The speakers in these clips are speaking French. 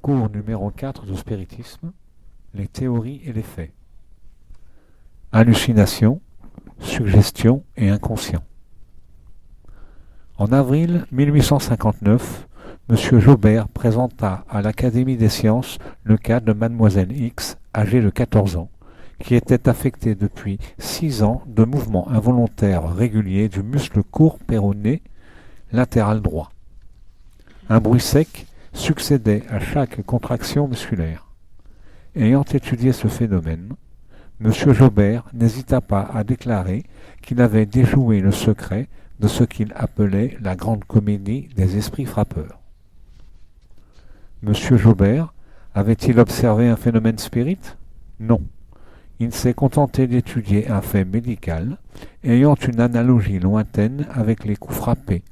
Cours numéro 4 de spiritisme, les théories et les faits. Hallucination, suggestion et inconscient. En avril 1859, M. Jaubert présenta à l'Académie des sciences le cas de Mademoiselle X, âgée de 14 ans, qui était affectée depuis 6 ans de mouvements involontaires réguliers du muscle court péroné latéral droit. Un bruit sec succédait à chaque contraction musculaire. Ayant étudié ce phénomène, M. Jaubert n'hésita pas à déclarer qu'il avait déjoué le secret de ce qu'il appelait la grande comédie des esprits frappeurs. M. Jaubert avait-il observé un phénomène spirit ? Non. Il s'est contenté d'étudier un fait médical ayant une analogie lointaine avec les coups frappés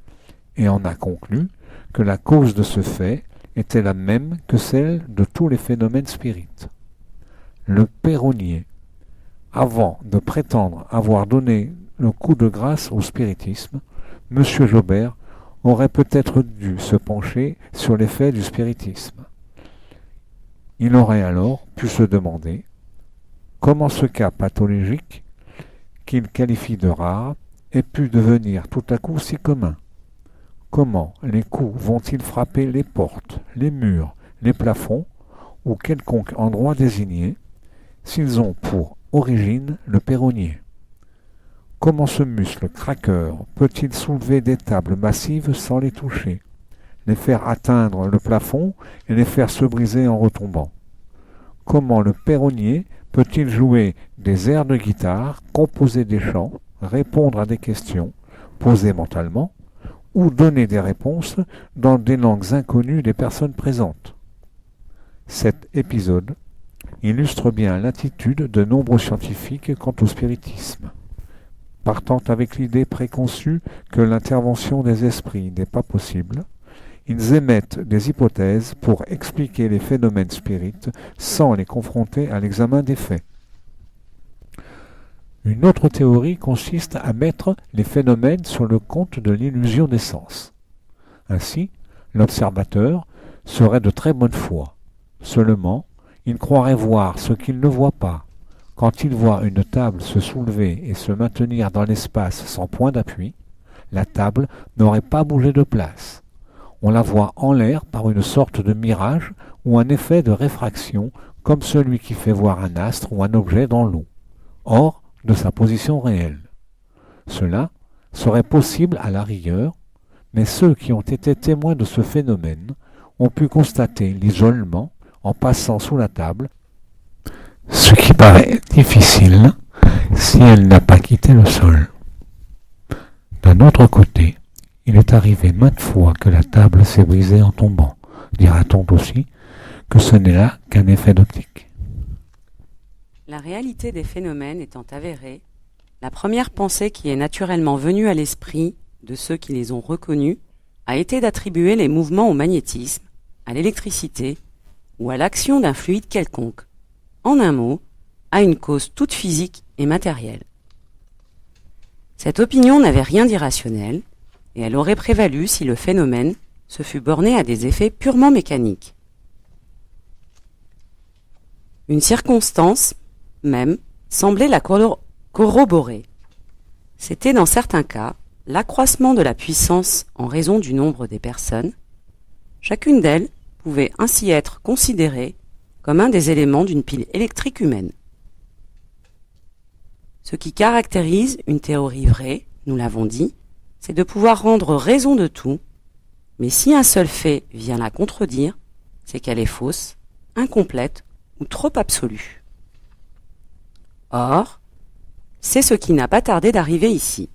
et en a conclu que la cause de ce fait était la même que celle de tous les phénomènes spirites. Le péronnier, avant de prétendre avoir donné le coup de grâce au spiritisme, M. Jaubert aurait peut-être dû se pencher sur les faits du spiritisme. Il aurait alors pu se demander comment ce cas pathologique, qu'il qualifie de rare, ait pu devenir tout à coup si commun. Comment les coups vont-ils frapper les portes, les murs, les plafonds ou quelconque endroit désigné, s'ils ont pour origine le péronnier? Comment ce muscle craqueur peut-il soulever des tables massives sans les toucher, les faire atteindre le plafond et les faire se briser en retombant? Comment le péronnier peut-il jouer des airs de guitare, composer des chants, répondre à des questions, posées mentalement, ou donner des réponses dans des langues inconnues des personnes présentes? Cet épisode illustre bien l'attitude de nombreux scientifiques quant au spiritisme. Partant avec l'idée préconçue que l'intervention des esprits n'est pas possible, ils émettent des hypothèses pour expliquer les phénomènes spirites sans les confronter à l'examen des faits. Une autre théorie consiste à mettre les phénomènes sur le compte de l'illusion des sens. Ainsi, l'observateur serait de très bonne foi. Seulement, il croirait voir ce qu'il ne voit pas. Quand il voit une table se soulever et se maintenir dans l'espace sans point d'appui, la table n'aurait pas bougé de place. On la voit en l'air par une sorte de mirage ou un effet de réfraction, comme celui qui fait voir un astre ou un objet dans l'eau, hors de sa position réelle. Cela serait possible à la rigueur, mais ceux qui ont été témoins de ce phénomène ont pu constater l'isolement en passant sous la table, ce qui paraît difficile si elle n'a pas quitté le sol. D'un autre côté, il est arrivé maintes fois que la table s'est brisée en tombant. Dira-t-on aussi que ce n'est là qu'un effet d'optique. La réalité des phénomènes étant avérée, la première pensée qui est naturellement venue à l'esprit de ceux qui les ont reconnus a été d'attribuer les mouvements au magnétisme, à l'électricité ou à l'action d'un fluide quelconque, en un mot, à une cause toute physique et matérielle. Cette opinion n'avait rien d'irrationnel, et elle aurait prévalu si le phénomène se fût borné à des effets purement mécaniques. Une circonstance, même, semblait la corroborer. C'était dans certains cas l'accroissement de la puissance en raison du nombre des personnes. Chacune d'elles pouvait ainsi être considérée comme un des éléments d'une pile électrique humaine. Ce qui caractérise une théorie vraie, nous l'avons dit, c'est de pouvoir rendre raison de tout, mais si un seul fait vient la contredire, c'est qu'elle est fausse, incomplète ou trop absolue. Or, c'est ce qui n'a pas tardé d'arriver ici.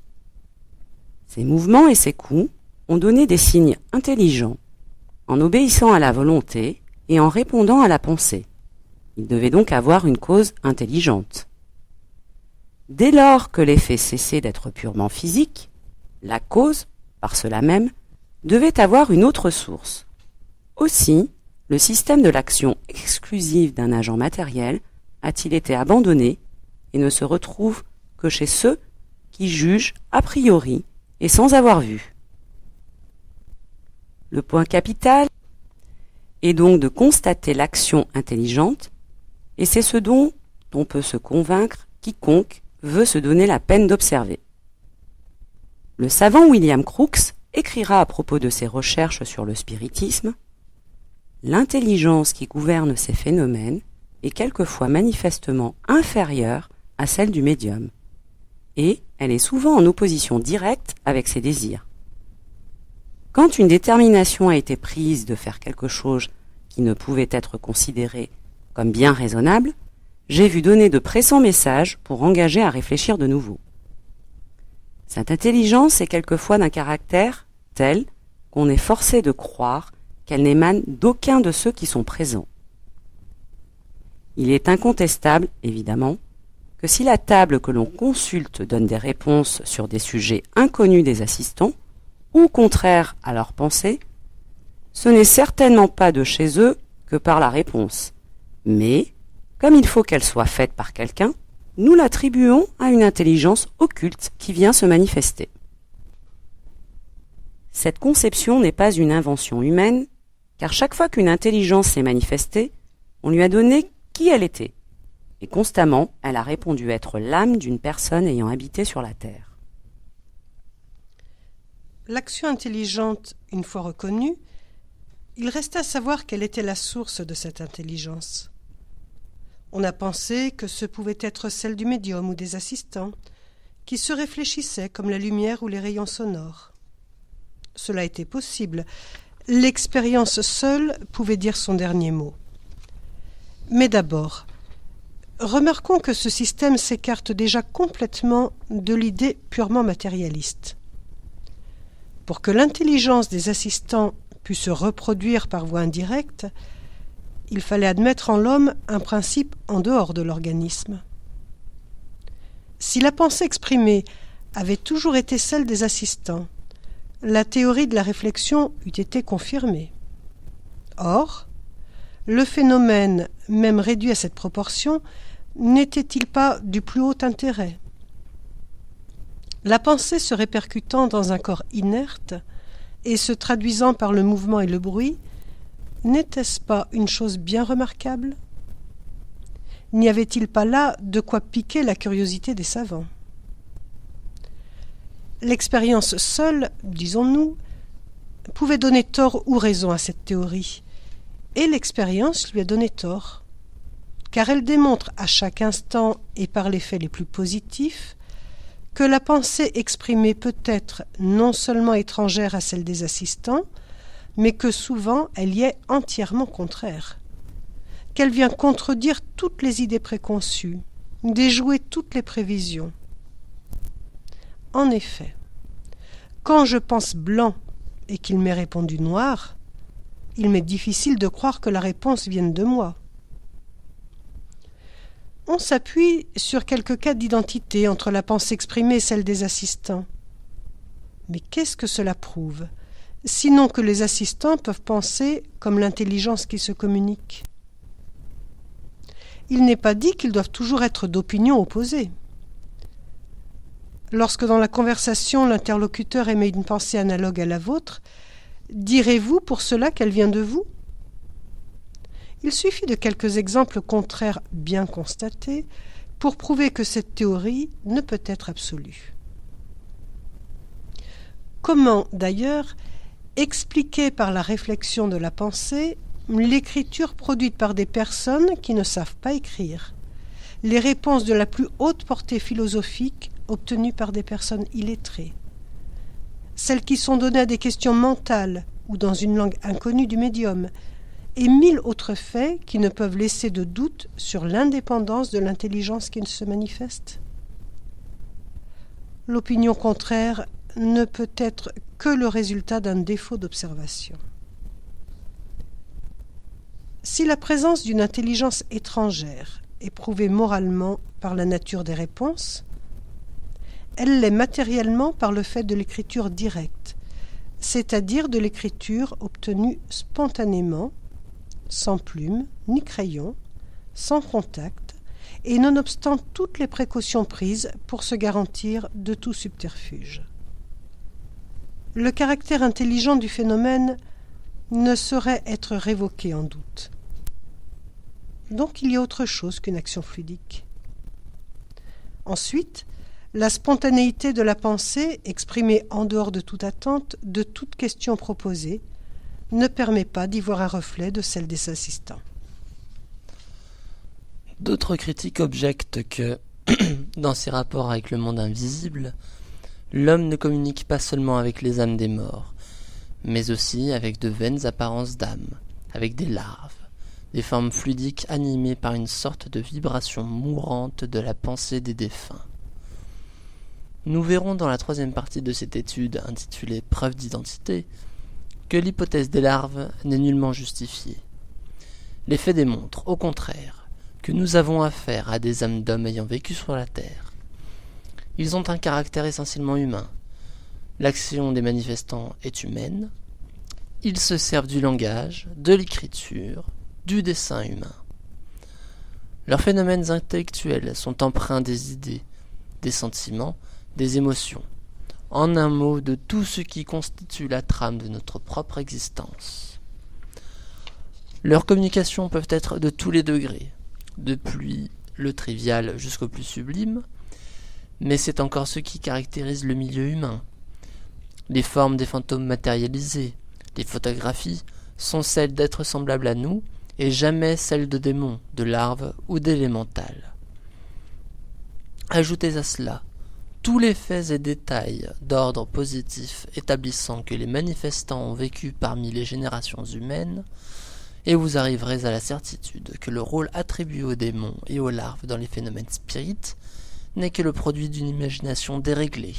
Ces mouvements et ces coups ont donné des signes intelligents, en obéissant à la volonté et en répondant à la pensée. Il devait donc avoir une cause intelligente. Dès lors que l'effet cessait d'être purement physique, la cause, par cela même, devait avoir une autre source. Aussi, le système de l'action exclusive d'un agent matériel a-t-il été abandonné et ne se retrouve que chez ceux qui jugent a priori et sans avoir vu. Le point capital et donc de constater l'action intelligente, et c'est ce dont on peut se convaincre quiconque veut se donner la peine d'observer. Le savant William Crookes écrira à propos de ses recherches sur le spiritisme: « L'intelligence qui gouverne ces phénomènes est quelquefois manifestement inférieure à celle du médium, et elle est souvent en opposition directe avec ses désirs. Quand une détermination a été prise de faire quelque chose qui ne pouvait être considéré comme bien raisonnable, j'ai vu donner de pressants messages pour engager à réfléchir de nouveau. Cette intelligence est quelquefois d'un caractère tel qu'on est forcé de croire qu'elle n'émane d'aucun de ceux qui sont présents. Il est incontestable, évidemment, que si la table que l'on consulte donne des réponses sur des sujets inconnus des assistants, ou contraires à leurs pensées, ce n'est certainement pas de chez eux que par la réponse, mais, comme il faut qu'elle soit faite par quelqu'un, nous l'attribuons à une intelligence occulte qui vient se manifester. Cette conception n'est pas une invention humaine, car chaque fois qu'une intelligence s'est manifestée, on lui a donné qui elle était, et constamment elle a répondu être l'âme d'une personne ayant habité sur la terre. L'action intelligente, une fois reconnue, il restait à savoir quelle était la source de cette intelligence. On a pensé que ce pouvait être celle du médium ou des assistants, qui se réfléchissaient comme la lumière ou les rayons sonores. Cela était possible. L'expérience seule pouvait dire son dernier mot. Mais d'abord, remarquons que ce système s'écarte déjà complètement de l'idée purement matérialiste. Pour que l'intelligence des assistants pût se reproduire par voie indirecte, il fallait admettre en l'homme un principe en dehors de l'organisme. Si la pensée exprimée avait toujours été celle des assistants, la théorie de la réflexion eût été confirmée. Or, le phénomène, même réduit à cette proportion, n'était-il pas du plus haut intérêt ? La pensée se répercutant dans un corps inerte et se traduisant par le mouvement et le bruit, n'était-ce pas une chose bien remarquable ? N'y avait-il pas là de quoi piquer la curiosité des savants ? L'expérience seule, disons-nous, pouvait donner tort ou raison à cette théorie, et l'expérience lui a donné tort, car elle démontre à chaque instant et par les faits les plus positifs que la pensée exprimée peut être non seulement étrangère à celle des assistants, mais que souvent elle y est entièrement contraire, qu'elle vient contredire toutes les idées préconçues, déjouer toutes les prévisions. En effet, quand je pense blanc et qu'il m'est répondu noir, il m'est difficile de croire que la réponse vienne de moi. On s'appuie sur quelques cas d'identité entre la pensée exprimée et celle des assistants. Mais qu'est-ce que cela prouve ? Sinon que les assistants peuvent penser comme l'intelligence qui se communique. Il n'est pas dit qu'ils doivent toujours être d'opinion opposée. Lorsque dans la conversation l'interlocuteur émet une pensée analogue à la vôtre, direz-vous pour cela qu'elle vient de vous ? Il suffit de quelques exemples contraires bien constatés pour prouver que cette théorie ne peut être absolue. Comment, d'ailleurs, expliquer par la réflexion de la pensée l'écriture produite par des personnes qui ne savent pas écrire, les réponses de la plus haute portée philosophique obtenues par des personnes illettrées, celles qui sont données à des questions mentales ou dans une langue inconnue du médium, et 1000 autres faits qui ne peuvent laisser de doute sur l'indépendance de l'intelligence qui se manifeste. L'opinion contraire ne peut être que le résultat d'un défaut d'observation. Si la présence d'une intelligence étrangère est prouvée moralement par la nature des réponses, elle l'est matériellement par le fait de l'écriture directe, c'est-à-dire de l'écriture obtenue spontanément, sans plume ni crayon, sans contact, et nonobstant toutes les précautions prises pour se garantir de tout subterfuge. Le caractère intelligent du phénomène ne saurait être révoqué en doute. Donc il y a autre chose qu'une action fluidique. Ensuite, la spontanéité de la pensée, exprimée en dehors de toute attente, de toute question proposée, ne permet pas d'y voir un reflet de celle des assistants. D'autres critiques objectent que, dans ses rapports avec le monde invisible, l'homme ne communique pas seulement avec les âmes des morts, mais aussi avec de vaines apparences d'âme, avec des larves, des formes fluidiques animées par une sorte de vibration mourante de la pensée des défunts. Nous verrons dans la troisième partie de cette étude intitulée « Preuve d'identité » que l'hypothèse des larves n'est nullement justifiée. Les faits démontrent, au contraire, que nous avons affaire à des âmes d'hommes ayant vécu sur la Terre. Ils ont un caractère essentiellement humain. L'action des manifestants est humaine. Ils se servent du langage, de l'écriture, du dessin humain. Leurs phénomènes intellectuels sont empreints des idées, des sentiments, des émotions, en un mot de tout ce qui constitue la trame de notre propre existence. Leurs communications peuvent être de tous les degrés, depuis le trivial jusqu'au plus sublime, mais c'est encore ce qui caractérise le milieu humain. Les formes des fantômes matérialisés, les photographies, sont celles d'êtres semblables à nous, et jamais celles de démons, de larves ou d'élémentales. Ajoutez à cela tous les faits et détails d'ordre positif établissant que les manifestants ont vécu parmi les générations humaines, et vous arriverez à la certitude que le rôle attribué aux démons et aux larves dans les phénomènes spirites n'est que le produit d'une imagination déréglée.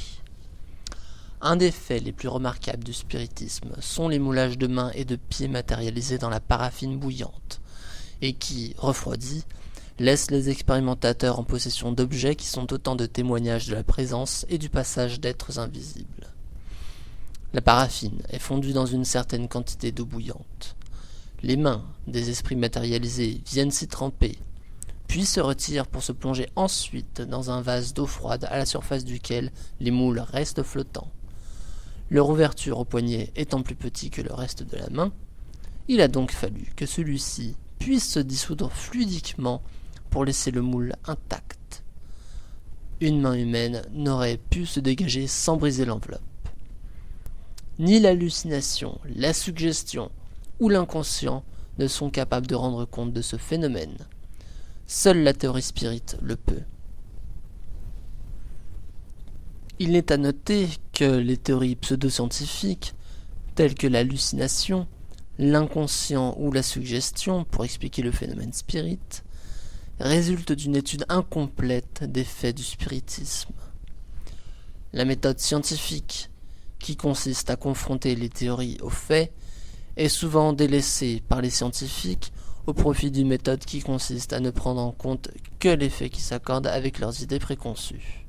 Un des faits les plus remarquables du spiritisme sont les moulages de mains et de pieds matérialisés dans la paraffine bouillante, et qui, refroidis, laissent les expérimentateurs en possession d'objets qui sont autant de témoignages de la présence et du passage d'êtres invisibles. La paraffine est fondue dans une certaine quantité d'eau bouillante. Les mains des esprits matérialisés viennent s'y tremper, puis se retirent pour se plonger ensuite dans un vase d'eau froide à la surface duquel les moules restent flottants. Leur ouverture au poignet étant plus petit que le reste de la main, il a donc fallu que celui-ci puisse se dissoudre fluidiquement pour laisser le moule intact. Une main humaine n'aurait pu se dégager sans briser l'enveloppe. Ni l'hallucination, la suggestion ou l'inconscient ne sont capables de rendre compte de ce phénomène. Seule la théorie spirite le peut. Il n'est à noter que les théories pseudo-scientifiques, telles que l'hallucination, l'inconscient ou la suggestion pour expliquer le phénomène spirit, résultent d'une étude incomplète des faits du spiritisme. La méthode scientifique, qui consiste à confronter les théories aux faits, est souvent délaissée par les scientifiques au profit d'une méthode qui consiste à ne prendre en compte que les faits qui s'accordent avec leurs idées préconçues.